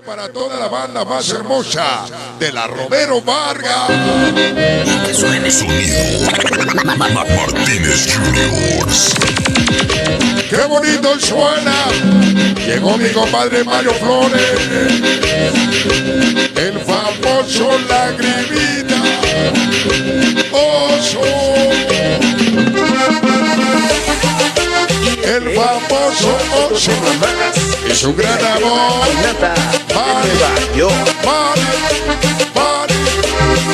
Para toda la banda más hermosa de la Romero Vargas. Que suene Sonido. Martínez Juniors. ¡Qué bonito suena! Llegó mi compadre Mario Flores, el famoso Lagrimita Oso, el famoso Oso y su gran amor Mari,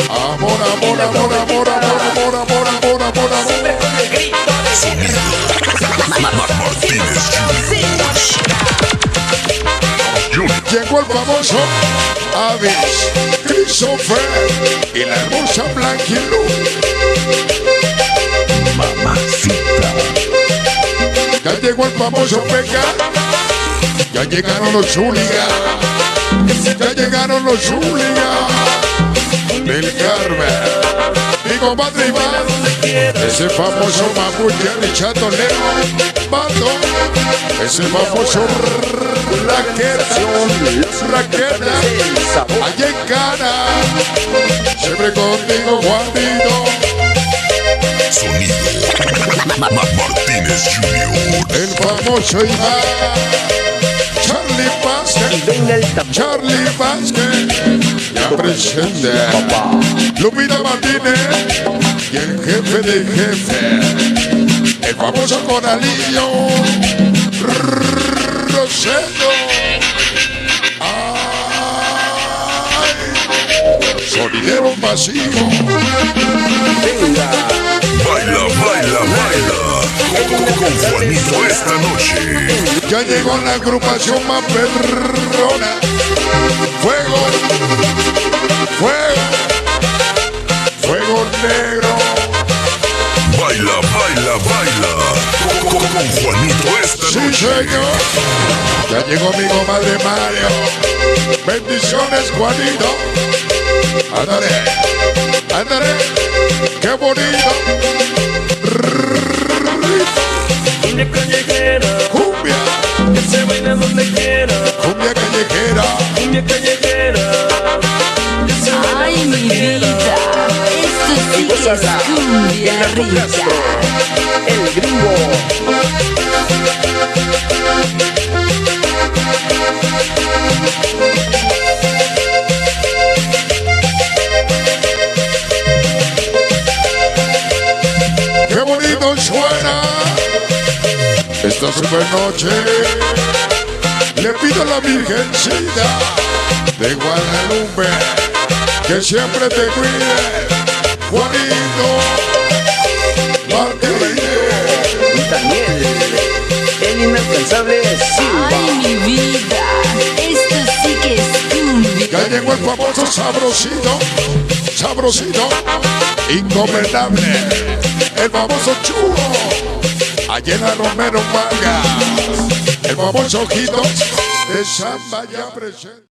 amor, amor, amor, amor, amor, amor, amor, amor, amor, amor. Sonido. Martínez Juniors. Llegó el famoso Avis, Christopher y la hermosa Blanquilú. Mamacita. Ya llegó el famoso Peca. Ya llegaron los Zuliga. Ya llegaron los Zuliga del Carmen. Mi compadre Iván, ese famoso mapuche Richard León, Pato, ese famoso Raqueta, allá en Cana, siempre contigo Juanito. Sonido. Martínez Juniors. El famoso Iván, Charlie Vázquez, ya presente, Lupita Martínez y el jefe de jefe, el famoso Coralillo, Rosendo. ¡Ay! Sonidero masivo. Venga. Baila, baila, baila. Con Juanito esta noche. Ya llegó la agrupación más perrona. Fuego, fuego, fuego negro. Baila, baila, baila. Con Juanito esta Sí, noche. señor. Ya llegó mi comadre Mario. Bendiciones, Juanito. Ándale, ándale. Qué bonito. Cumbia callejera, Cumbia, que se baila donde quiera. cumbia callejera. Cumbia callejera, que se baila Ay, donde mi quiera. vida, esto sí que es cumbia rica. El gringo. Qué bonito suena esta super noche. Le pido a la Virgencita de Guadalupe que siempre te cuide, Juanito Martínez. Y Daniel, el inalcanzable Silva. Ay, mi vida, esto sí que es cumbia. Ya llegó el famoso sabrosito, sabrosito, incomendable, el famoso chulo, allá en la Romero Vargas, el famoso ojitos de Samba ya presente.